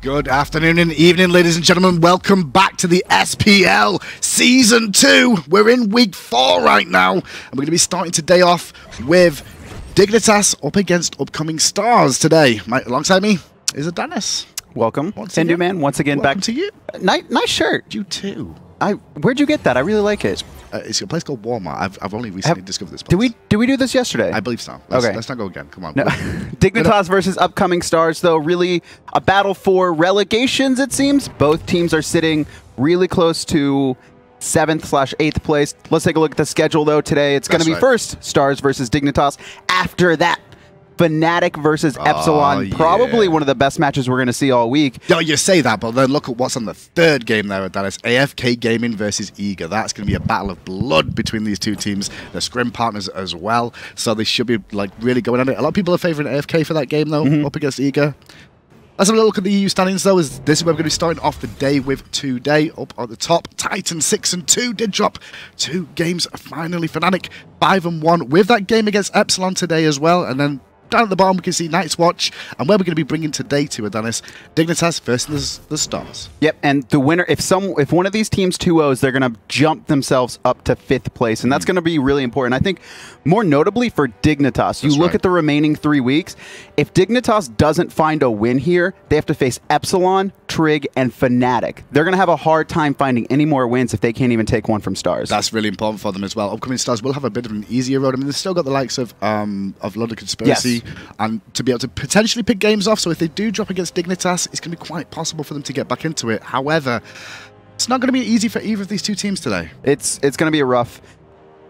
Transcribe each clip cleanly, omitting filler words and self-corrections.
Good afternoon and evening, ladies and gentlemen. Welcome back to the SPL Season 2. We're in Week 4 right now, and we're going to be starting today off with Dignitas up against Upcoming Stars today. Alongside me is Dennis. Welcome, Hindu Man. Once again, Welcome back to you. Nice shirt. You too. Where'd you get that? I really like it. It's a place called Walmart. I've only recently discovered this place. Did we do this yesterday? I believe so. Okay. Let's not go again. Come on. No. Dignitas versus Upcoming Stars, though, really a battle for relegations, it seems. Both teams are sitting really close to 7th/8th place. Let's take a look at the schedule, though, today. It's going to be first Stars versus Dignitas. After that, Fnatic versus Epsilon, probably one of the best matches we're going to see all week. Yeah, you say that, but then look at what's on the third game there, Dennis. AFK Gaming versus Eager. That's going to be a battle of blood between these two teams. They're scrim partners as well, so they should be like really going at it. A lot of people are favouring AFK for that game, though, up against Eager. Let's have a look at the EU standings, though. This is where we're going to be starting off the day with today. Up at the top, Titan 6-2 did drop 2 games. Finally, Fnatic 5-1 with that game against Epsilon today as well, and then down at the bottom, we can see Night's Watch, and where we're going to be bringing today to Adonis, Dignitas versus the Stars. Yep, and the winner, if one of these teams 2-0s, they're going to jump themselves up to 5th place, and that's going to be really important. I think more notably for Dignitas, you look at the remaining 3 weeks, if Dignitas doesn't find a win here, they have to face Epsilon, Trig, and Fnatic. They're going to have a hard time finding any more wins if they can't even take one from Stars. That's really important for them as well. Upcoming Stars will have a bit of an easier road. I mean, they've still got the likes of London Conspiracy, and to be able to potentially pick games off. So if they do drop against Dignitas, it's going to be quite possible for them to get back into it. However, it's not going to be easy for either of these two teams today. It's going to be a rough.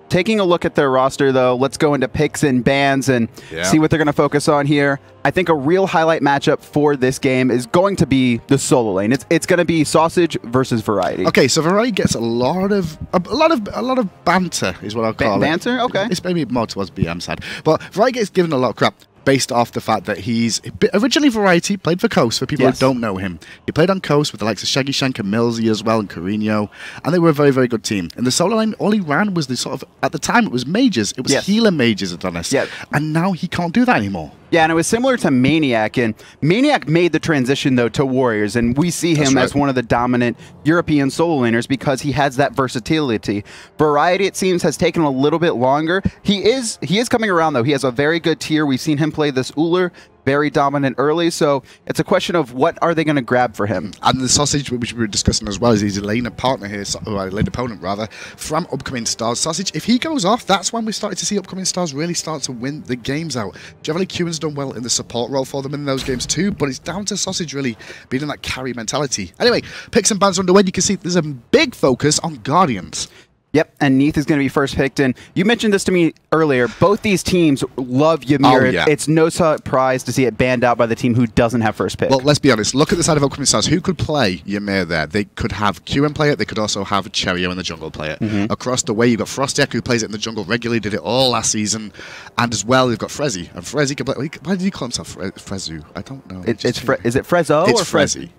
Taking a look at their roster, though, let's go into picks and bans and see what they're going to focus on here. I think a real highlight matchup for this game is going to be the solo lane. It's going to be Sausage versus Variety. Okay, so Variety gets a lot of banter, is what I'll call it. Banter, okay. It's maybe more towards BM side, but Variety gets given a lot of crap based off the fact that he's originally Variety played for Coast. For people who don't know him, he played on Coast with the likes of Shaggy Shank and Millsy as well, and Carino, and they were a very, very good team. And the solo line, all he ran was the sort of, at the time it was mages, it was healer mages, Adonis, and now he can't do that anymore. Yeah, and it was similar to Maniac, and Maniac made the transition, though, to Warriors, and we see him as one of the dominant European solo laners because he has that versatility. Variety, it seems, has taken a little bit longer. He is coming around, though. He has a very good tier. We've seen him play this Uller, very dominant early, so it's a question of what are they going to grab for him. And the Sausage, which we were discussing as well, is he's a lane partner here, or lane opponent rather, from Upcoming Stars. Sausage, if he goes off, that's when we started to see Upcoming Stars really start to win the games out. Generally, Qin's done well in the support role for them in those games too, but it's down to Sausage really being in that carry mentality. Anyway, picks and bans are underway. You can see there's a big focus on Guardians. Yep, and Neith is going to be first picked. And you mentioned this to me earlier. Both these teams love Ymir. It's no surprise to see it banned out by the team who doesn't have first pick. Well, let's be honest. Look at the side of Upcoming Stars. Who could play Ymir there? They could have QM play it. They could also have Cherio in the jungle play it. Across the way, you've got Frostiak, who plays it in the jungle regularly, did it all last season. And as well, you've got Frezzy. And Frezzy can play... Why did he call himself Frezu? I don't know. Is it Frezzo or Frezzy?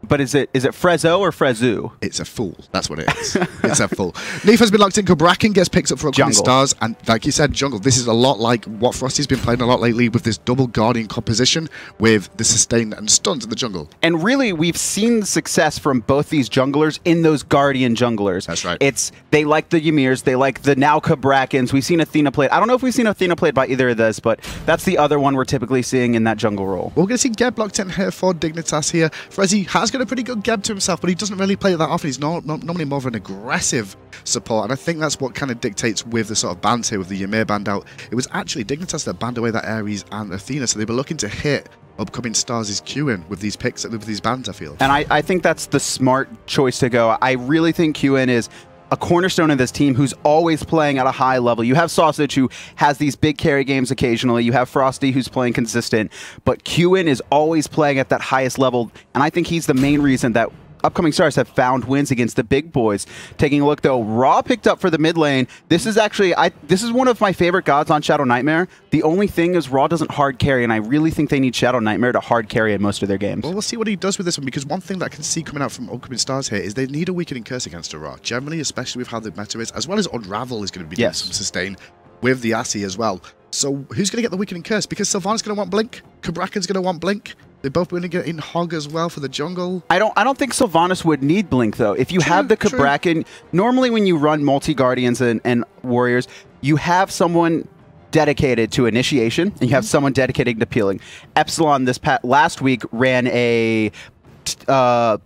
But is it Frezzo or Frezu? It's a fool. That's what it is. It's a fool. Neith has been locked in. Xbalanque gets picked up for Upcoming Stars. And like you said, jungle. This is a lot like what Frosty's been playing a lot lately with this double Guardian composition with the sustain and stuns in the jungle. And really, we've seen the success from both these junglers in those Guardian junglers. That's right. They like the Ymirs. They like the now Xbalanques. We've seen Athena played. I don't know if we've seen Athena played by either of those, but that's the other one we're typically seeing in that jungle role. Well, we're going to see Geb locked in here for Dignitas here. Frezzy has got a pretty good Geb to himself, but he doesn't really play it that often. He's normally more of an aggressive support, and I think that's what kind of dictates with the sort of bans here with the Ymir banned out. It was actually Dignitas that banned away that Ares and Athena, so they were looking to hit Upcoming Stars' Qin with these picks, with these bans, I feel. And I think that's the smart choice to go. I really think Qin is a cornerstone of this team who's always playing at a high level. You have Sausage, who has these big carry games occasionally. You have Frosty, who's playing consistent. But Qin is always playing at that highest level, and I think he's the main reason that Upcoming Stars have found wins against the big boys. Taking a look, though, Raw picked up for the mid lane. This is actually, this is one of my favorite gods on Shadow Nightmare. The only thing is Raw doesn't hard carry, and I really think they need Shadow Nightmare to hard carry in most of their games. Well, we'll see what he does with this one, because one thing that I can see coming out from Upcoming Stars here is they need a weakening curse against a Raw. Generally, especially with how the meta is, as well as Unravel is going to be doing some sustain with the Assy as well. So who's going to get the weakening curse? Because Sylvanus is going to want Blink, Xbalanque's going to want Blink. They're both going to get in Hog as well for the jungle. I don't think Sylvanus would need Blink, though. If you have the Xbalanque, normally when you run multi-Guardians and Warriors, you have someone dedicated to initiation, and you have someone dedicated to peeling. Epsilon last week ran a Thor.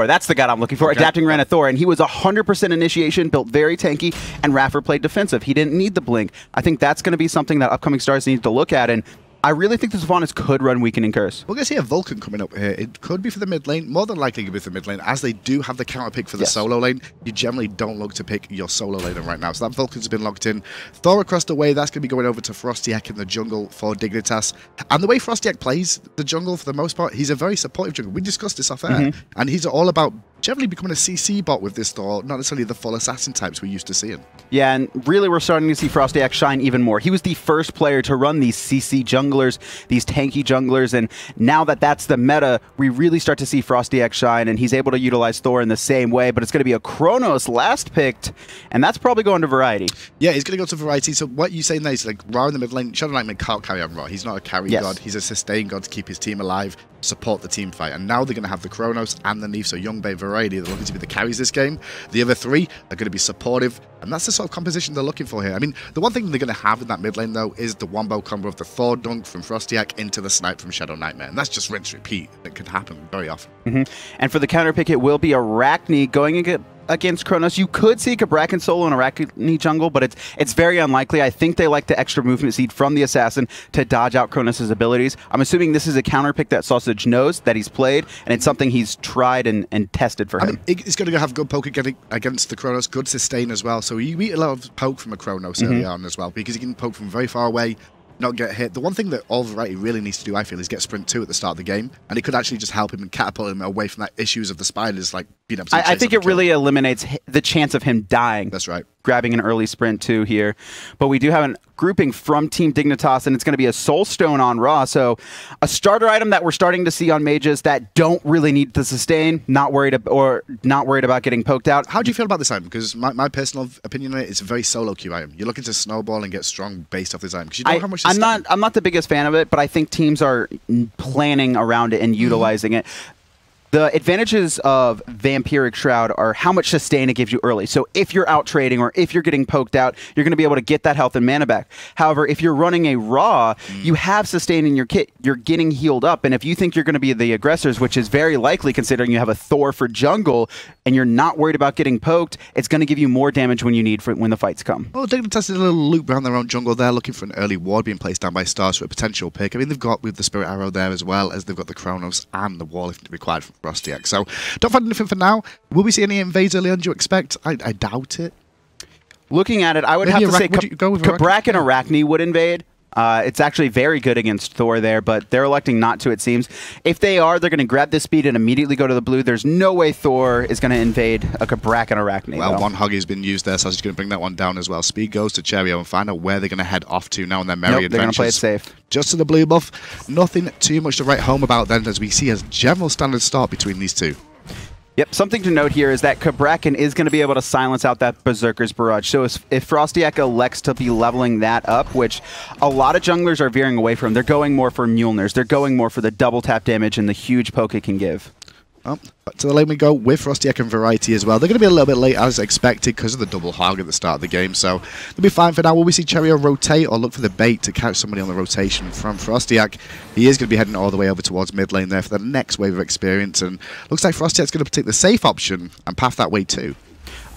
That's the guy I'm looking for. Okay. Adapting ran a Thor, and he was 100% initiation, built very tanky, and Raffer played defensive. He didn't need the Blink. I think that's going to be something that upcoming stars need to look at, and I really think the Sylvanus could run Weakening Curse. We're going to see a Vulcan coming up here. It could be for the mid lane. More than likely it could be for the mid lane, as they do have the counter pick for the solo lane. You generally don't look to pick your solo laner right now. So that Vulcan's been locked in. Thor across the way, that's going to be going over to Frostiak in the jungle for Dignitas. And the way Frostiak plays the jungle, for the most part, he's a very supportive jungle. We discussed this off air. And he's all about generally becoming a CC bot with this Thor, not necessarily the full assassin types we used to seeing. Yeah, and really we're starting to see Frostiak shine even more. He was the first player to run these CC junglers, these tanky junglers, and now that that's the meta, we really start to see Frostiak shine, and he's able to utilize Thor in the same way, but it's going to be a Kronos last picked, and that's probably going to Variety. Yeah, he's going to go to Variety. So what you're saying there is, like, Ra in the mid lane, Shadow Knight can't carry on Ra. He's not a carry god. He's a sustain god to keep his team alive, support the team fight. And now they're going to have the Kronos and the Neith, so Young Bay Variety, they're looking to be the carries this game. The other three are going to be supportive, and that's the sort of composition they're looking for here. I mean, the one thing they're going to have in that mid lane, though, is the wombo combo of the Thor dunk from Frostiak into the snipe from Shadow Nightmare, and that's just rinse repeat. It can happen very often. And for the counter pick, it will be Arachne going against Kronos. You could see Xbalanque solo in Arachne jungle, but it's very unlikely. I think they like the extra movement seed from the assassin to dodge out Kronos' abilities. I'm assuming this is a counter pick that Sausage knows that he's played, and it's something he's tried and tested for him. I mean, he's going to have good poke against the Kronos, good sustain as well. So you eat a lot of poke from a Kronos early on as well, because he can poke from very far away, not get hit. The one thing that all Variety really needs to do, I feel, is get sprint 2 at the start of the game, and it could actually just help him and catapult him away from that issues of the spiders, like being able to I think it really eliminates the chance of him dying. That's right. Grabbing an early sprint 2 here. But we do have a grouping from Team Dignitas, and it's going to be a Soul Stone on Ra. So a starter item that we're starting to see on mages that don't really need the sustain, not worried about getting poked out. How do you feel about this item? Because my personal opinion on it, it's a very solo queue item. You're looking to snowball and get strong based off this item, because you know how much I'm not the biggest fan of it, but I think teams are planning around it and utilizing it. The advantages of Vampiric Shroud are how much sustain it gives you early. So if you're out trading or if you're getting poked out, you're going to be able to get that health and mana back. However, if you're running a Raw, you have sustain in your kit. You're getting healed up. And if you think you're going to be the aggressors, which is very likely considering you have a Thor for jungle, and you're not worried about getting poked, it's going to give you more damage when you need when the fights come. Well, Dignitas did a little loop around their own jungle there, looking for an early ward being placed down by Stars for a potential pick. I mean, they've got with the Spirit Arrow there as well, as they've got the Kronos and the wall if required from Frostiak. So don't find anything for now. Will we see any invades early on, do you expect? I doubt it. Looking at it, I would have to say Xbalanque and Arachne would invade. It's actually very good against Thor there, but they're electing not to, it seems. If they are, they're going to grab this speed and immediately go to the blue. There's no way Thor is going to invade a Xbalanque and Arachne. Well, one hug has been used there, so I was just going to bring that one down as well. Speed goes to Cherio and find out where they're going to head off to now in their merry adventures. They're going to play it safe. Just to the blue buff. Nothing too much to write home about then, as we see a general standard start between these two. Yep, something to note here is that Xbalanque is going to be able to silence out that Berserker's Barrage. So if Frostiak elects to be leveling that up, which a lot of junglers are veering away from, they're going more for Mjolnirs. They're going more for the double tap damage and the huge poke it can give. Well, back to the lane we go with Frostiak and Variety as well. They're going to be a little bit late as expected because of the double hog at the start of the game, so they'll be fine for now. Will we see Cherio rotate or look for the bait to catch somebody on the rotation from Frostiak? He is going to be heading all the way over towards mid lane there for the next wave of experience, and looks like Frostiak's going to take the safe option and path that way too.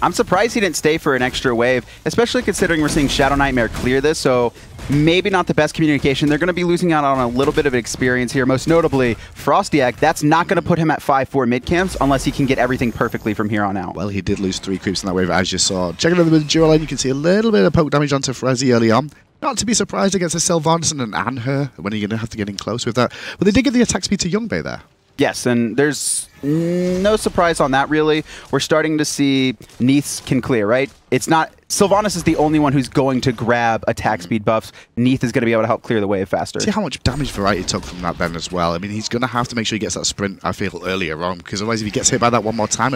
I'm surprised he didn't stay for an extra wave, especially considering we're seeing Shadow Nightmare clear this, so maybe not the best communication. They're going to be losing out on a little bit of experience here, most notably Frostiak. That's not going to put him at 5-4 mid-camps unless he can get everything perfectly from here on out. Well, he did lose 3 creeps in that wave, as you saw. Checking over the dual lane, you can see a little bit of poke damage onto Frezzy early on. Not to be surprised against a Sylvanus and an Anher when you're going to have to get in close with that. But they did give the attack speed to Youngbay there. Yes, and there's no surprise on that, really. We're starting to see Neith can clear, right? It's not... Sylvanus is the only one who's going to grab attack speed buffs. Neith is going to be able to help clear the wave faster. See how much damage Variety took from that then as well. I mean, he's going to have to make sure he gets that sprint, I feel, earlier on, because otherwise if he gets hit by that one more time,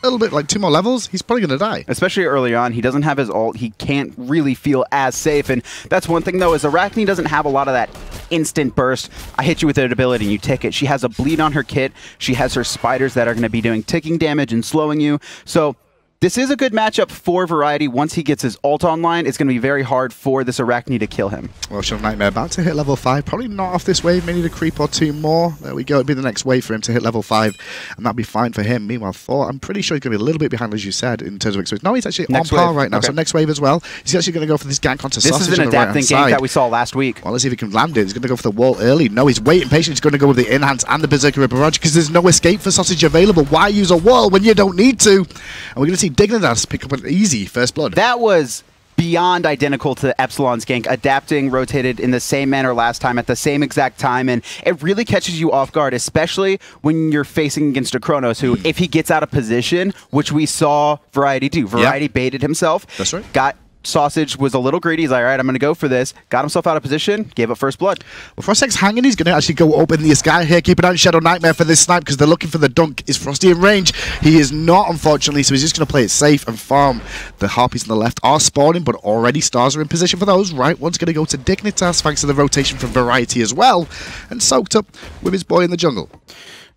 little bit, like 2 more levels, he's probably going to die. Especially early on, he doesn't have his ult. He can't really feel as safe. And that's one thing, though, is Arachne doesn't have a lot of that instant burst. I hit you with an ability and you tick it. She has a bleed on her kit. She has her spiders that are going to be doing ticking damage and slowing you. So this is a good matchup for Variety. Once he gets his ult online, it's going to be very hard for this Arachne to kill him. Well, Shadow Nightmare about to hit level 5. Probably not off this wave. May need a creep or 2 more. There we go. It'd be the next wave for him to hit level 5, and that'd be fine for him. Meanwhile, Thor, I'm pretty sure he's going to be a little bit behind, as you said, in terms of experience. No, he's actually next on par right now. Okay. So next wave as well. He's actually going to go for this gank onto Sausage. This is an adapting gank that we saw last week. Well, let's see if he can land it. He's going to go for the wall early. No, he's waiting patiently. He's going to go with the Enhance and the Berserker Barrage because there's no escape for Sausage available. Why use a wall when you don't need to? And we're going to see Dignitas pick up an easy first blood. That was beyond identical to Epsilon's gank, adapting, rotated in the same manner last time at the same exact time, and it really catches you off guard, especially when you're facing against a Kronos who, if he gets out of position, which we saw Variety do, Variety baited himself. That's right. Got Sausage was a little greedy. He's like, all right, I'm going to go for this. Got himself out of position, gave up first blood. Well, Frostek's hanging. He's going to actually go up in the sky here. Keep an eye on Shadow Nightmare for this snipe because they're looking for the dunk. Is Frosty in range? He is not, unfortunately, so he's just going to play it safe and farm. The Harpies on the left are spawning, but already stars are in position for those. Right one's going to go to Dignitas thanks to the rotation from Variety as well, and soaked up with his boy in the jungle.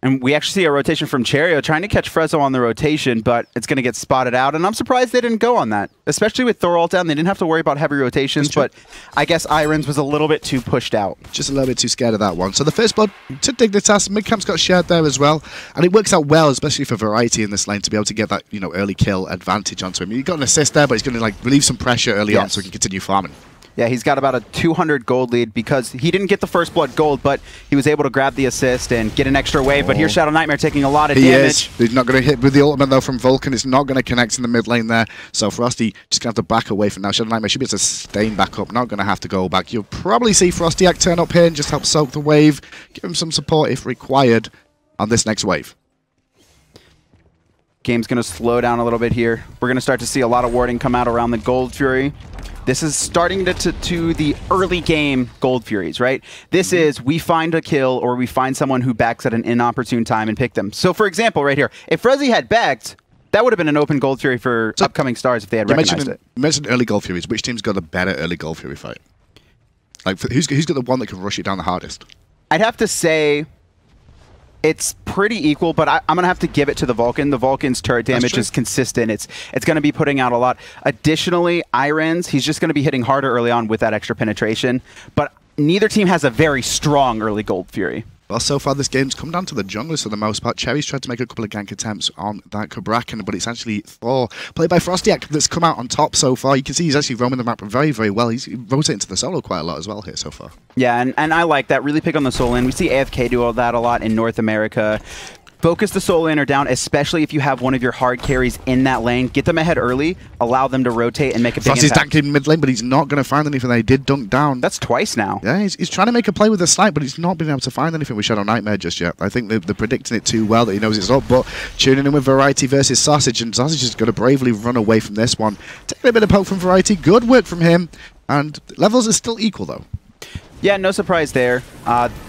And we actually see a rotation from Cherio trying to catch Frezzo on the rotation, but it's going to get spotted out. And I'm surprised they didn't go on that, especially with Thor ult down. They didn't have to worry about heavy rotations, but I guess hi-rez was a little bit too pushed out. Just a little bit too scared of that one. So the first blood to Dignitas. Mid-camp's got shared there as well. And it works out well, especially for Variety in this lane, to be able to get that, early kill advantage onto him. He got an assist there, but he's going to relieve some pressure early on so he can continue farming. Yeah, he's got about a 200 gold lead because he didn't get the first blood gold, but he was able to grab the assist and get an extra wave. But here's Shadow Nightmare taking a lot of damage. He's not going to hit with the ultimate, though, from Vulcan. It's not going to connect in the mid lane there. So Frosty just going to have to back away from now. Shadow Nightmare should be able to sustain back up. Not going to have to go back. You'll probably see Frostyak turn up here and just help soak the wave. Give him some support if required on this next wave. Game's going to slow down a little bit here. We're going to start to see a lot of warding come out around the Gold Fury. This is starting to the early game Gold Furies, right? This is we find a kill or we find someone who backs at an inopportune time and pick them. So, for example, right here, if Rezi had backed, that would have been an open Gold Fury for upcoming stars if they had recognized it. You mentioned early Gold Furies. Which team's got a better early Gold Fury fight? Like, who's got the one that can rush it down the hardest? I'd have to say it's pretty equal, but I'm going to have to give it to the Vulcan. The Vulcan's turret damage is consistent. It's going to be putting out a lot. Additionally, hi-rez, he's just going to be hitting harder early on with that extra penetration. But neither team has a very strong early Gold Fury. Well, so far this game's come down to the junglers for the most part. Cherry's tried to make a couple of gank attempts on that Xbalanque, but it's actually Thor, played by Frostyak, that's come out on top so far. You can see he's actually roaming the map very, very well. He's rotating to the solo quite a lot as well here so far. Yeah, and I like that. Really pick on the soul lane. We see AFK do all that a lot in North America. Focus the soul laner down, especially if you have one of your hard carries in that lane. Get them ahead early, allow them to rotate and make a big Frosty's impact. dunking mid lane, but he's not going to find anything. They did dunk down. That's twice now. Yeah, he's trying to make a play with the snipe, but he's not been able to find anything with Shadow Nightmare just yet. I think they're predicting it too well that he knows it's up, but tuning in with Variety versus Sausage, and Sausage is going to bravely run away from this one. Taking a bit of poke from Variety, good work from him, and levels are still equal though. Yeah, no surprise there.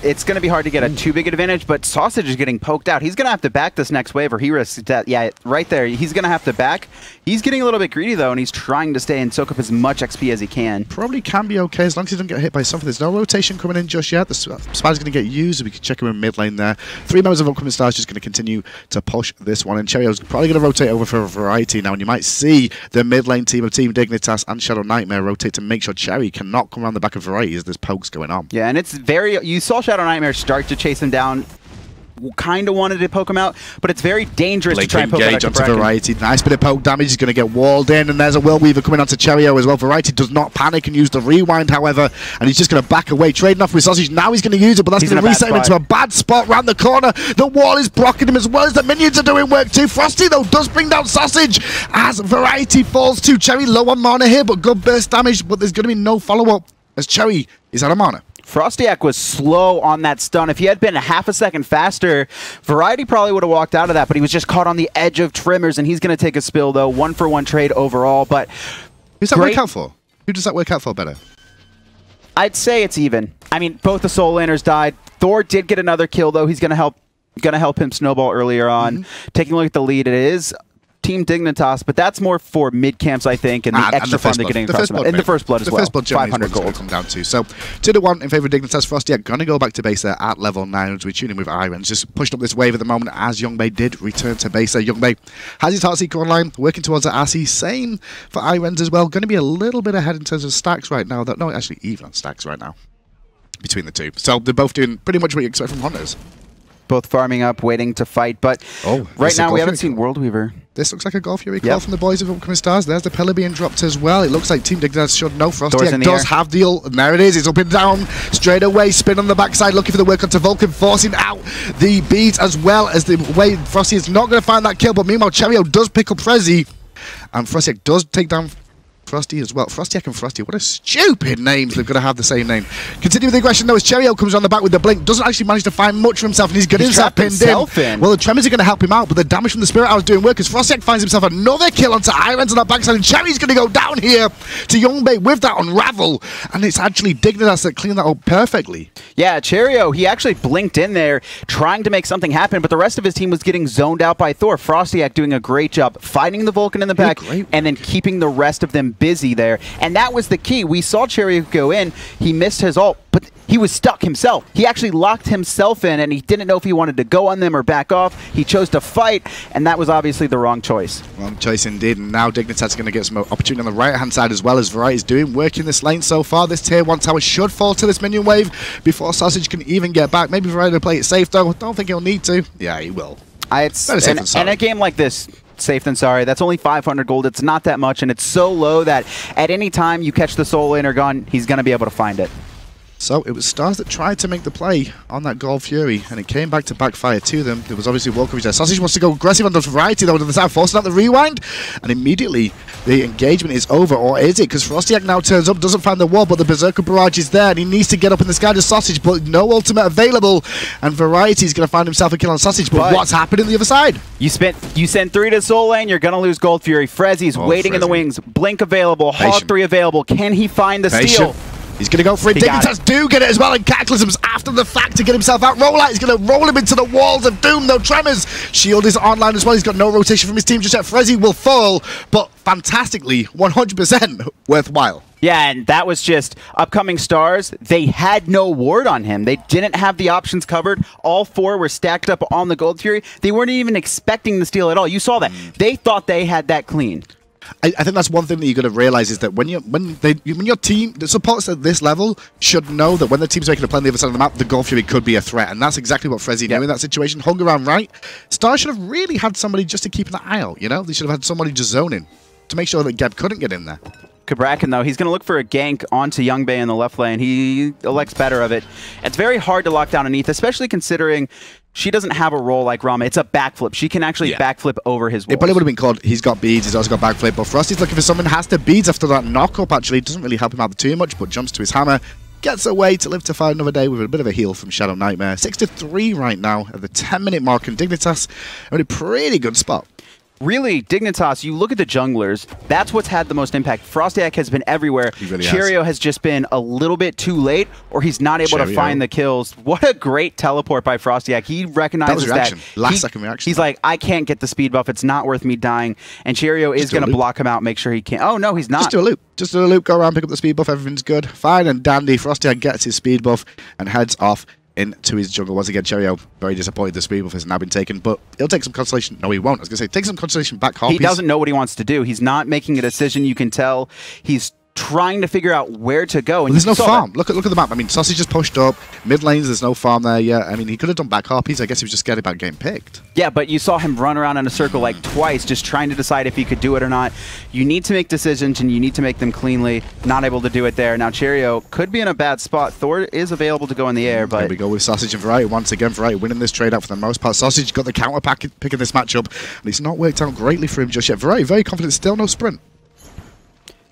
It's going to be hard to get a too big an advantage, but Sausage is getting poked out. He's going to have to back this next wave, or he risks death. Yeah, right there. He's going to have to back. He's getting a little bit greedy, though, and he's trying to stay and soak up as much XP as he can. Probably can be okay as long as he doesn't get hit by something. There's no rotation coming in just yet. The Spider's going to get used. We can check him in mid lane there. 3 members of Upcoming Stars just going to continue to push this one, and Cherio's probably going to rotate over for Variety now, and you might see the mid lane team of Team Dignitas and Shadow Nightmare rotate to make sure Cherry cannot come around the back of Variety as there's pokes going on. Yeah, and it's very... You saw Shadow Nightmare start to chase him down. Kind of wanted to poke him out, but it's very dangerous to try and poke out onto Variety. Nice bit of poke damage. He's going to get walled in, and there's a Will Weaver coming onto Cherio as well. Variety does not panic and use the rewind, however, and he's just going to back away, trading off with Sausage. Now he's going to use it, but that's going to reset him into a bad spot round the corner. The wall is blocking him as well as the minions are doing work too. Frosty, though, does bring down Sausage as Variety falls to Cherry. Low on mana here, but good burst damage, but there's going to be no follow-up as Cherry is out of mana. Frostyak was slow on that stun. If he had been a half a second faster, Variety probably would have walked out of that, but he was just caught on the edge of Trimmers, and he's going to take a spill, though. 1-for-1 trade overall, but... Who's that work out for? Who does that work out for better? I'd say it's even. I mean, both the soul laners died. Thor did get another kill, though. He's going to help him snowball earlier on. Taking a look at the lead, it is Team Dignitas, but that's more for mid camps, I think, and the extra fun they're getting across the map. And the first blood as well. 500 gold. Come down to. So 2-1 in favor of Dignitas. Frosty going to go back to base there at level 9 as we tune in with hi-rez. Just pushed up this wave at the moment as Youngbei did return to base there. Youngbei has his Heartseeker online, working towards the RC. Same for hi-rez as well. Going to be a little bit ahead in terms of stacks right now. No, actually even on stacks right now between the two. So they're both doing pretty much what you expect from Hunters. Both farming up, waiting to fight, but right now we haven't seen World Weaver. This looks like a Golf Fury call from the boys of Upcoming Stars. There's the pillar being dropped as well. It looks like Team Dignitas should know. Frosty does have the ult, and there it is. It's up and down, straight away, spin on the backside, looking for the work onto Vulcan, forcing out the beads as well as the way Frosty is not going to find that kill, but meanwhile, Cherio does pick up Frezzy, and Frosty does take down Frosty as well. Frostyak and Frosty, what a stupid names. They're going to have the same name. Continue with the aggression though as Cherio comes on the back with the blink. Doesn't actually manage to find much for himself, and he's getting himself pinned in. Well, the Tremors are going to help him out, but the damage from the Spirit Hour is doing work as Frostyak finds himself another kill onto hi-rez on that backside, and Cherry's going to go down here to Youngbei with that Unravel, and it's actually Dignitas that cleaned that up perfectly. Yeah, Cherio, he actually blinked in there trying to make something happen, but the rest of his team was getting zoned out by Thor. Frostyak doing a great job fighting the Vulcan in the back and then keeping the rest of them busy there. And that was the key. We saw Cherio go in. He missed his ult, but he was stuck himself. He actually locked himself in, and he didn't know if he wanted to go on them or back off. He chose to fight, and that was obviously the wrong choice. Wrong choice indeed. And now Dignitas is going to get some opportunity on the right-hand side as well, as Variety is doing work in this lane so far. This tier 1 tower should fall to this minion wave before Sausage can even get back. Maybe Variety will play it safe, though. Don't think he'll need to. Yeah, he will. And a game like this, safe than sorry. That's only 500 gold. It's not that much, and it's so low that at any time you catch the soul in or gun, he's going to be able to find it. So it was Stars that tried to make the play on that Golf Fury, and it came back to backfire to them. There was obviously Volkovich there. Sausage wants to go aggressive on the Variety, though, to the side, forcing out the rewind, and immediately the engagement is over, or is it? Because Frostyak now turns up, doesn't find the wall, but the Berserker Barrage is there, and he needs to get up in the sky to Sausage, but no ultimate available, and Variety is going to find himself a kill on Sausage, but what's happening on the other side? You send 3 to Soul Lane, you're going to lose Gold Fury. Frezzy's waiting in the wings, Blink available, Hog 3 available. Can he find the steal? He's going to go for it. Dignitas do get it as well, and Cataclysm's after the fact to get himself out. Rollout is going to roll him into the walls of doom, though. Tremors. Shield is online as well. He's got no rotation from his team just yet. Frezzy will fall, but fantastically, 100% worthwhile. Yeah, and that was just Upcoming Stars. They had no ward on him. They didn't have the options covered. All 4 were stacked up on the Gold Fury. They weren't even expecting the steal at all. You saw that. They thought they had that clean. I think that's one thing that you got to realize is that when your team, the supports at this level should know that when the team's making a play on the other side of the map, the Golf Fury could be a threat, and that's exactly what Frezzy knew in that situation. Hung around right. Stars should have really had somebody just to keep an eye out. You know, they should have had somebody just zoning to make sure that Geb couldn't get in there. Kabrakan, though, he's going to look for a gank onto Youngbei in the left lane. He elects better of it. It's very hard to lock down a Neith, especially considering she doesn't have a role like Rama. It's a backflip. She can actually backflip over his walls. It probably would have been called, he's got beads, he's also got backflip, but Frosty's looking for someone, has the beads after that knock-up, actually. Doesn't really help him out too much, but jumps to his hammer, gets away to live to fight another day with a bit of a heal from Shadow Nightmare. 6-3 right now at the 10-minute mark, and Dignitas are in a pretty good spot. Really, Dignitas, you look at the junglers, that's what's had the most impact. Frostyak has been everywhere. Really Cherio has just been a little bit too late, or he's not able to find the kills. What a great teleport by Frostyak. He recognizes that. Last second reaction. He's like, I can't get the speed buff. It's not worth me dying. And Cherio is going to block him out, make sure he can't. Oh, no, he's not. Just do a loop. Just do a loop, go around, pick up the speed buff. Everything's good. Fine and dandy. Frostyak gets his speed buff and heads off into his jungle. Once again, Cherio very disappointed the speed buff has now been taken, but he'll take some consolation. No, he won't. I was going to say, take some consolation back. He doesn't know what he wants to do. He's not making a decision. You can tell he's trying to figure out where to go. And there's no farm. Look at the map. I mean, Sausage just pushed up. Mid lanes, there's no farm there yet. I mean, he could have done back harpies. I guess he was just scared about getting picked. Yeah, but you saw him run around in a circle like twice, just trying to decide if he could do it or not. You need to make decisions, and you need to make them cleanly. Not able to do it there. Now, Cherio could be in a bad spot. Thor is available to go in the air, but... Here we go with Sausage and Variety. Once again, Variety winning this trade out for the most part. Sausage got the counter pick in this matchup, and it's not worked out greatly for him just yet. Variety, very confident. Still no sprint.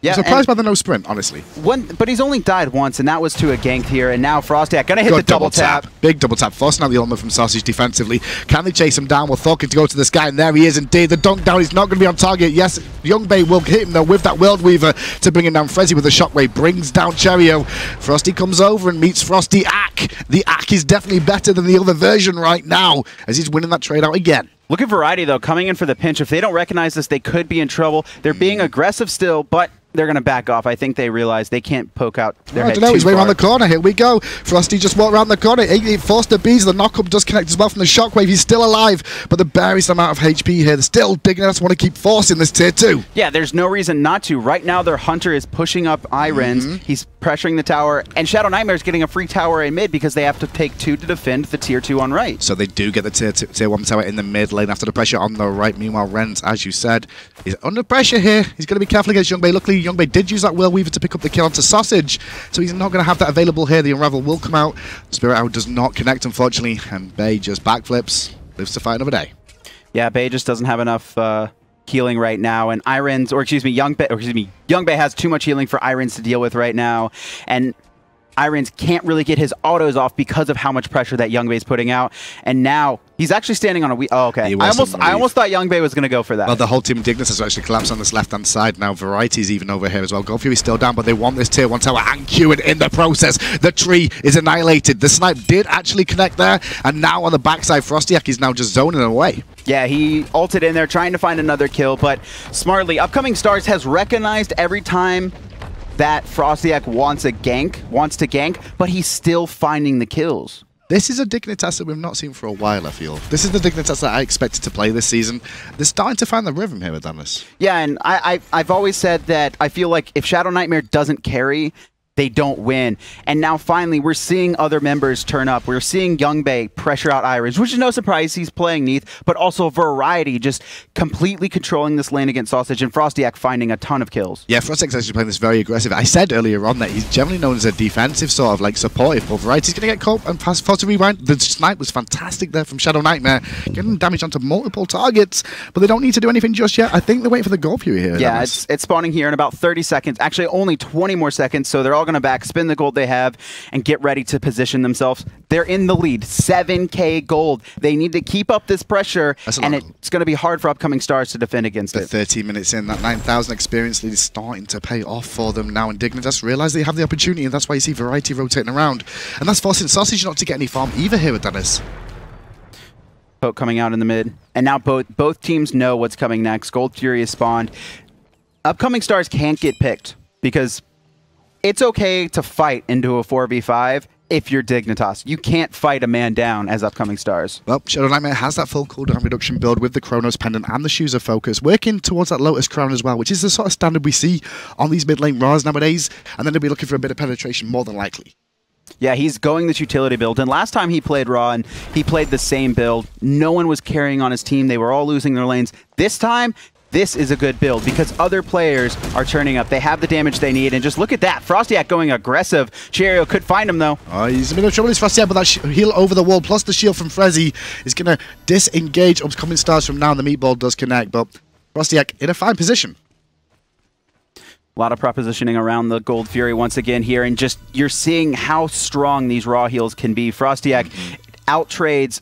Yeah, I'm surprised by the no sprint, honestly. But he's only died once, and that was to a gank here. And now Frostyak gonna hit the double tap. Big double tap. Forcing out the ultimate from Sausage defensively. Can they chase him down? Well, Thorkin to go to the sky, and there he is indeed. The dunk down is not going to be on target. Yes, Youngbei will hit him though with that World Weaver to bring him down. Frezzy with the shockwave brings down Cherio. Frosty comes over and meets Frosty Ack. The Ack is definitely better than the other version right now, as he's winning that trade out again. Look at Variety, though, coming in for the pinch. If they don't recognize this, they could be in trouble. They're being aggressive still, but they're going to back off. I think they realize they can't poke out their head too far. He's way around the corner. Here we go. Frosty just walked around the corner. He forced the bees. The knock-up does connect as well from the shockwave. He's still alive, but the buries some out of HP here. They're still Dignitas want to keep forcing this tier 2. Yeah, there's no reason not to. Right now, their Hunter is pushing up hi-rez. He's pressuring the tower, and Shadow Nightmare's getting a free tower in mid because they have to take 2 to defend the tier 2 on right. So they do get the tier 1 tower in the mid lane after the pressure on the right. Meanwhile, Rens, as you said, is under pressure here. He's going to be careful against Youngbei. Luckily, Youngbei did use that Whirlweaver to pick up the kill onto Sausage, so he's not going to have that available here. The Unravel will come out. Spirit Arrow does not connect, unfortunately, and Bay just backflips, lives to fight another day. Yeah, Bay just doesn't have enough healing right now, and Youngbei has too much healing for hi-rez to deal with right now, and hi-rez can't really get his autos off because of how much pressure that Youngbei is putting out, and now he's actually standing on a oh, okay. I almost thought Youngbei was going to go for that. Well, the whole team Dignitas has actually collapsed on this left-hand side now. Variety's even over here as well. Gold Fury's still down, but they want this tier 1 tower and Q in the process. The tree is annihilated. The snipe did actually connect there, and now on the backside, Frostyak is now just zoning away. Yeah, he ulted in there trying to find another kill, but smartly, Upcoming Stars has recognized every time that Frostyak wants to gank, but he's still finding the kills. This is a Dignitas that we've not seen for a while, I feel. This is the Dignitas that I expected to play this season. They're starting to find the rhythm here with Adonis. Yeah, and I've always said that I feel like if Shadow Nightmare doesn't carry, they don't win. And now finally we're seeing other members turn up. We're seeing Youngbei pressure out hi-rez, which is no surprise. He's playing Neith, but also Variety just completely controlling this lane against Sausage, and Frostyak finding a ton of kills. Yeah, Frostyk's actually playing this very aggressive. I said earlier on that he's generally known as a defensive sort of like supportive, but Variety's going to get caught and pass for to rewind. The snipe was fantastic there from Shadow Nightmare, getting damage onto multiple targets, but they don't need to do anything just yet. I think they're waiting for the Gold Fury here. Yeah, it's spawning here in about 30 seconds. Actually, only 20 more seconds, so they're all going to back spin the gold they have and get ready to position themselves. They're in the lead, 7k gold. They need to keep up this pressure, and it's going to be hard for Upcoming Stars to defend against it. 13 minutes in, that 9,000 experience lead is starting to pay off for them now, and Dignitas realize they have the opportunity, and that's why you see Variety rotating around, and that's forcing Sausage not to get any farm either here with Dennis. Poke coming out in the mid, and now both teams know what's coming next. Gold Fury is spawned. Upcoming Stars can't get picked because it's okay to fight into a 4v5 if you're Dignitas. You can't fight a man down as Upcoming Stars. Well, Shadow Nightmare has that full cooldown reduction build with the Chronos Pendant and the Shoes of Focus, working towards that Lotus Crown as well, which is the sort of standard we see on these mid-lane Raws nowadays, and then they'll be looking for a bit of penetration more than likely. Yeah, he's going this utility build, and last time he played Raw, and he played the same build. No one was carrying on his team. They were all losing their lanes. This time, this is a good build because other players are turning up. They have the damage they need, and just look at that. Frostyak going aggressive. Cheerio could find him, though. Oh, he's in a bit of trouble. He's Frostyak, but that heal over the wall, plus the shield from Frezzy, is going to disengage Upcoming Stars from now, and the meatball does connect, but Frostyak in a fine position. A lot of propositioning around the Gold Fury once again here, and just you're seeing how strong these raw heals can be. Frostyak outtrades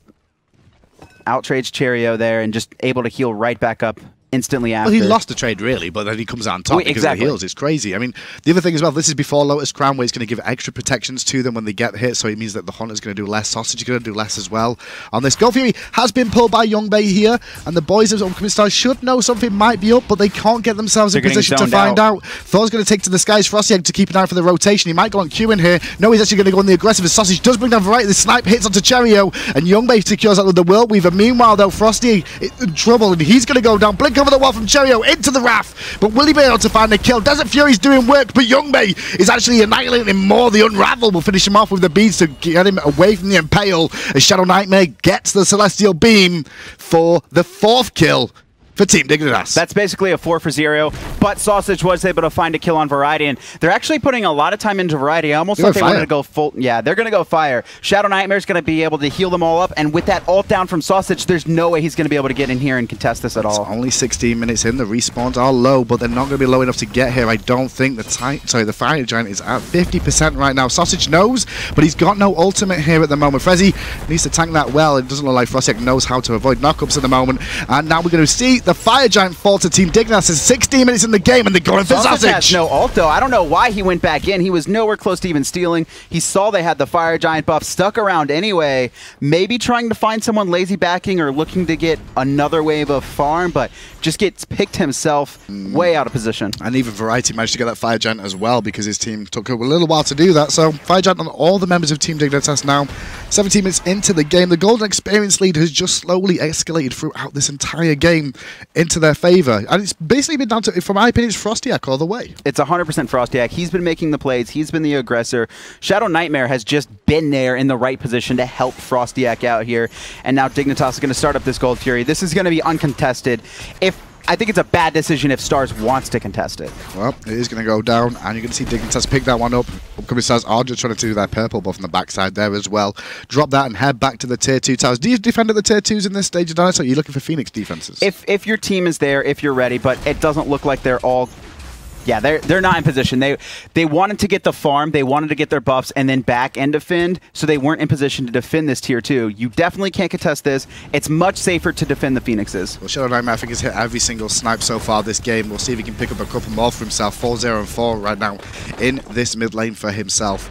Cheerio there and just able to heal right back up instantly after. Well, he lost the trade, really, but then he comes out on top because of the heals. It's crazy. I mean, the other thing as well, this is before Lotus Crown, where it's going to give extra protections to them when they get hit, so it means that the Hunter's going to do less. Sausage is going to do less as well on this. Gold Fury has been pulled by Youngbei here, and the boys of Upcoming Stars should know something might be up, but they can't get themselves in position to find out. Thor's going to take to the skies. Frostyak to keep an eye for the rotation. He might go on Q in here. No, he's actually going to go on the aggressive. As Sausage does bring down Variety. The snipe hits onto Cheerio, and Youngbei secures out with the Whirlweaver. Meanwhile, though, Frosty in trouble, and he's going to go down. Blink over the wall from Cheerio into the Wrath, but will he be able to find a kill? Desert Fury's doing work, but Youngbei is actually annihilating him more. The Unravel will finish him off with the beads to get him away from the Impale, as Shadow Nightmare gets the Celestial Beam for the 4th kill for Team Dignitas. That's basically a 4 for 0, but Sausage was able to find a kill on Variety, and they're actually putting a lot of time into Variety. I almost thought they wanted to go full. Yeah, they're going to go fire. Shadow Nightmare's going to be able to heal them all up, and with that ult down from Sausage, there's no way he's going to be able to get in here and contest this at all. It's only 16 minutes in. The respawns are low, but they're not going to be low enough to get here. I don't think the Fire Giant is at 50% right now. Sausage knows, but he's got no ultimate here at the moment. Frezzy needs to tank that well. It doesn't look like Frostyak knows how to avoid knockups at the moment, and now we're going to see The Fire Giant fall to Team Dignitas. There's 16 minutes in the game, and they're going for Sausage Sausage. has no ult, though. I don't know why he went back in. He was nowhere close to even stealing. He saw they had the Fire Giant buff, stuck around anyway, maybe trying to find someone lazy backing or looking to get another wave of farm, but just gets picked himself way out of position. And even Variety managed to get that Fire Giant as well because his team took a little while to do that. So Fire Giant on all the members of Team Dignitas now. 17 minutes into the game. The Golden Experience lead has just slowly escalated throughout this entire game into their favor. And it's basically been down to, from my opinion, it's Frostyak all the way. It's 100% Frostyak. He's been making the plays. He's been the aggressor. Shadow Nightmare has just been there in the right position to help Frostyak out here. And now Dignitas is going to start up this Gold Fury. This is going to be uncontested. I think it's a bad decision if Stars wants to contest it. Well, it is going to go down, and you're going to see Dignitas pick that one up. Upcoming Stars are just trying to do their purple buff on the backside there as well. Drop that and head back to the Tier 2 towers. Do you defend at the Tier 2s in this stage of Dynasty, or are you looking for Phoenix defenses? If your team is there, if you're ready, but it doesn't look like they're all... Yeah, they're not in position. They wanted to get the farm, they wanted to get their buffs, and then back and defend, so they weren't in position to defend this Tier 2. You definitely can't contest this. It's much safer to defend the Phoenixes. Well, Shadow Nightmare, I think, has hit every single snipe so far this game. We'll see if he can pick up a couple more for himself. 4-0 and 4 right now in this mid lane for himself.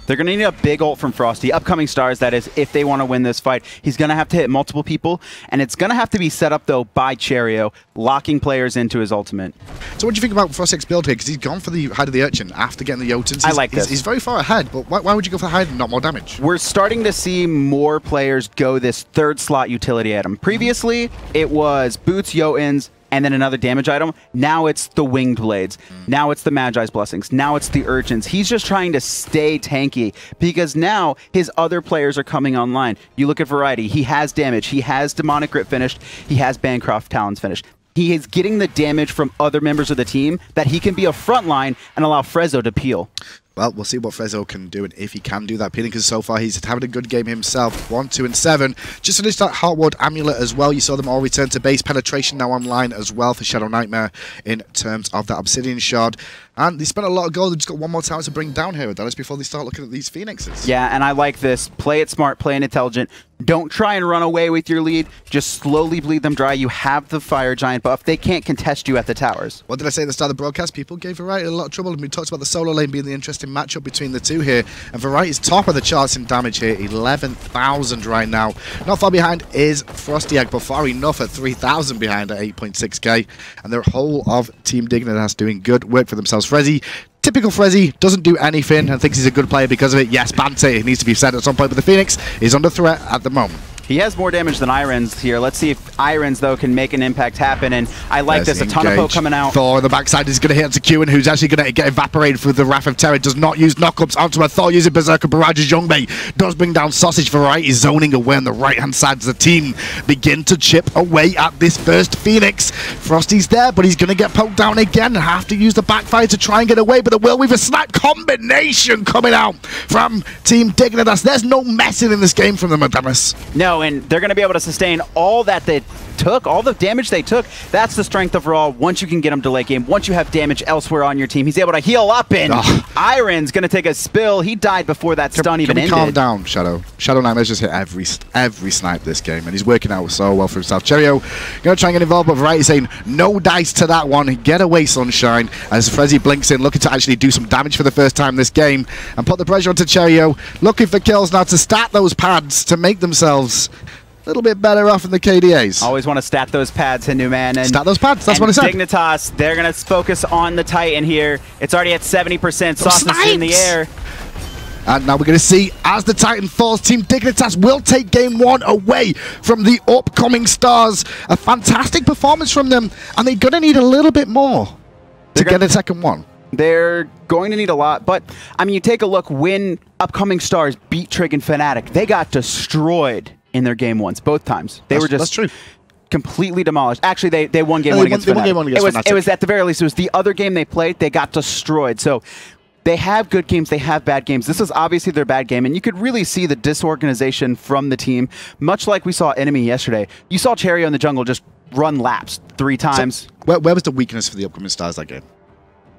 They're going to need a big ult from Frosty. Upcoming Stars, that is, if they want to win this fight. He's going to have to hit multiple people, and it's going to have to be set up, though, by Cherio, locking players into his ultimate. So what do you think about Frostyk's build here? Because he's gone for the Hide of the Urchin after getting the Jotuns. I like this. He's very far ahead, but why would you go for the Hide and not more damage? We're starting to see more players go this third slot utility item. Previously, it was Boots, Jotuns, and then another damage item. Now it's the Winged Blades. Now it's the Magi's Blessings. Now it's the Urchins. He's just trying to stay tanky because now his other players are coming online. You look at Variety. He has damage. He has Demonic Grip finished. He has Bancroft Talons finished. He is getting the damage from other members of the team that he can be a frontline and allow Frezzo to peel. Well, we'll see what Frezzo can do and if he can do that peeling, because so far he's having a good game himself. 1, 2, and 7. Just finished that Heartwood Amulet as well. You saw them all return to base. Penetration now online as well for Shadow Nightmare in terms of that Obsidian Shard. And they spent a lot of gold. They've just got one more tower to bring down here, Dallas, before they start looking at these Phoenixes. Yeah, and I like this. Play it smart, play it intelligent. Don't try and run away with your lead. Just slowly bleed them dry. You have the Fire Giant buff. They can't contest you at the towers. What did I say at the start of the broadcast? People gave Variety a lot of trouble, and we talked about the solo lane being the interesting matchup between the two here. And Variety's top of the charts in damage here, 11,000 right now. Not far behind is Frostyak, but far enough at 3,000 behind at 8.6k. And the whole of Team Dignitas doing good work for themselves. Frezzy, typical Frezzy, doesn't do anything and thinks he's a good player because of it. Yes, Bante, it needs to be said at some point, but the Phoenix is under threat at the moment. He has more damage than hi-rez here. Let's see if hi-rez, though, can make an impact happen. And I like this. A ton of poke coming out. Thor on the backside is going to hit onto Q, who's actually going to get evaporated through the Wrath of Terror. Does not use knockups onto a Thor using Berserker Barrage's Youngbei. Does bring down Sausage. Variety zoning away on the right-hand side as the team begin to chip away at this first Phoenix. Frosty's there, but he's going to get poked down again and have to use the backfire to try and get away. But the Whirlweaver Snap combination coming out from Team Dignitas. There's no messing in this game from the Madamas. No, and they're going to be able to sustain all that they took, all the damage they took. That's the strength of Raw. Once you can get him to late game, once you have damage elsewhere on your team, he's able to heal up, and Iron's going to take a spill. He died before that stun even ended. Calm down, Shadow. Shadow Nightmare's just hit every snipe this game, and he's working out so well for himself. Cherio going to try and get involved, but Variety saying no dice to that one. Get away, Sunshine, as Frezzy blinks in, looking to actually do some damage for the first time this game, and put the pressure onto Cherio, looking for kills now to stack those pads to make themselves a little bit better off in the KDAs. Always want to stat those pads, Hindu Man. And stat those pads, that's what I said. Dignitas, they're going to focus on the Titan here. It's already at 70%. Sauce is in the air. And now we're going to see, as the Titan falls, Team Dignitas will take game 1 away from the upcoming Stars. A fantastic performance from them, and they're going to need a little bit more to get a second one. They're going to need a lot, but, I mean, you take a look when upcoming Stars beat Trig and Fnatic, they got destroyed in their game ones, both times. They were just completely demolished. Actually, they won game 1 against Fnatic. It was at the very least, it was the other game they played, they got destroyed. So they have good games, they have bad games. This is obviously their bad game, and you could really see the disorganization from the team, much like we saw Enemy yesterday. You saw Cherio in the jungle just run laps 3 times. So, where was the weakness for the upcoming Stars that game?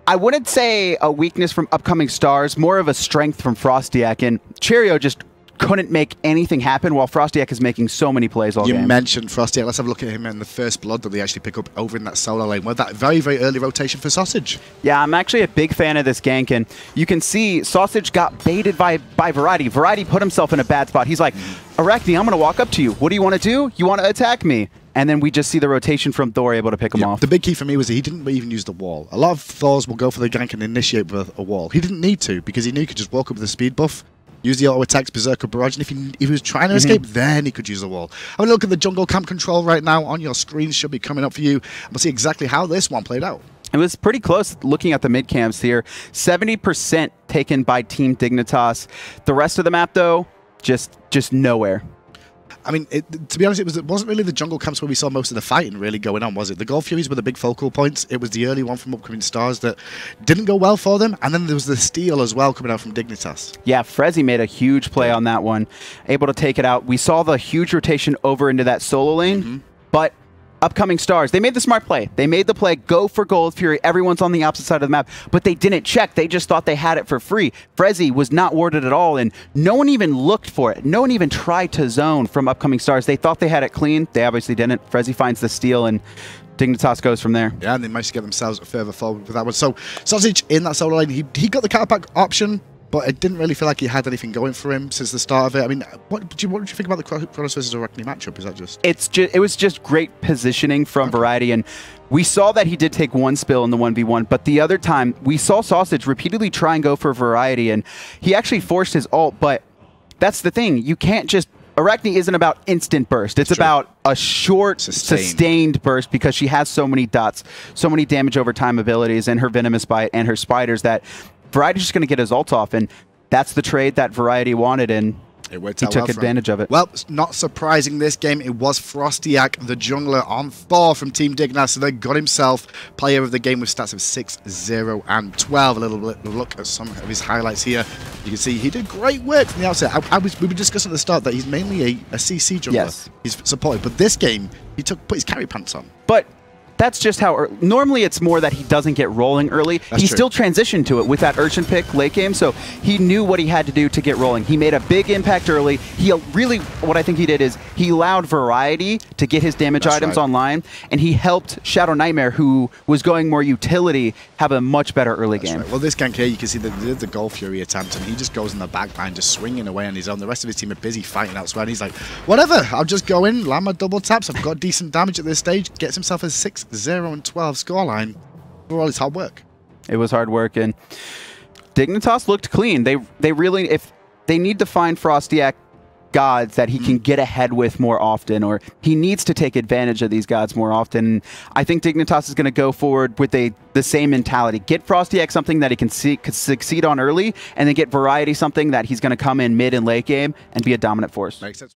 I wouldn't say a weakness from upcoming Stars, more of a strength from Frostyak, and Cherio just couldn't make anything happen while Frostyak is making so many plays all game. You mentioned Frostyak. Let's have a look at him in the first blood that they actually pick up over in that solo lane with that very, very early rotation for Sausage. Yeah, I'm actually a big fan of this gank, and you can see Sausage got baited by Variety. Variety put himself in a bad spot. He's like, Arachne, I'm going to walk up to you. What do you want to do? You want to attack me? And then we just see the rotation from Thor able to pick him off. The big key for me was that he didn't even use the wall. A lot of Thors will go for the gank and initiate with a wall. He didn't need to, because he knew he could just walk up with a speed buff, use the auto attacks, Berserker Barrage, and if he was trying to escape, then he could use the wall. Have a look at the jungle camp control right now on your screen. Should be coming up for you. We'll see exactly how this one played out. It was pretty close looking at the mid camps here. 70% taken by Team Dignitas. The rest of the map, though, just nowhere. I mean, to be honest, it wasn't really the jungle camps where we saw most of the fighting really going on, was it? The Gold Furies were the big focal points. It was the early one from Upcoming Stars that didn't go well for them, and then there was the steal as well coming out from Dignitas. Yeah, Frezzy made a huge play on that one, able to take it out. We saw the huge rotation over into that solo lane, but Upcoming Stars, they made the smart play. They made the play, go for Gold Fury. Everyone's on the opposite side of the map, but they didn't check. They just thought they had it for free. Frezzy was not warded at all, and no one even looked for it. No one even tried to zone from Upcoming Stars. They thought they had it clean. They obviously didn't. Frezzy finds the steal, and Dignitas goes from there. Yeah, and they managed to get themselves further forward with that one. So, Sausage in that solo lane, he got the counterpack option, but it didn't really feel like he had anything going for him since the start of it. I mean, what did you think about the Kronos versus Arachne matchup? Is that just... It was just great positioning from Variety, and we saw that he did take one spill in the 1v1, but the other time, we saw Sausage repeatedly try and go for Variety, and he actually forced his ult, but that's the thing. You can't just... Arachne isn't about instant burst. It's about a short, sustained burst, because she has so many dots, so many damage over time abilities, and her Venomous Bite and her Spiders that Variety's just going to get his ult off, and that's the trade that Variety wanted, and he took advantage of it. Well, not surprising this game. It was Frostyak, the jungler, on Thor from Team Dignitas, so they got himself player of the game with stats of 6, 0, and 12. A little look at some of his highlights here. You can see he did great work from the outset. We were discussing at the start that he's mainly a CC jungler. Yes. He's supported, but this game, he put his carry pants on. But that's just how... Normally, it's more that he doesn't get rolling early. He still transitioned to it with that Urchin pick late game, so he knew what he had to do to get rolling. He made a big impact early. He really... What I think he did is he allowed Variety to get his damage items online, and he helped Shadow Nightmare, who was going more utility, have a much better early game. Well, this gank here, you can see the Gold Fury attempt, and he just goes in the back line, just swinging away on his own. The rest of his team are busy fighting elsewhere, and he's like, whatever, I'll just go in, land my double taps. I've got decent damage at this stage. Gets himself a 6, 0, and 12 scoreline for all his hard work. It was hard work, and Dignitas looked clean. They really, if they need to find Frostyak gods that he can get ahead with more often, or he needs to take advantage of these gods more often. I think Dignitas is going to go forward with the same mentality. Get Frostyak something that he can succeed on early, and then get Variety something that he's going to come in mid and late game and be a dominant force. Makes sense.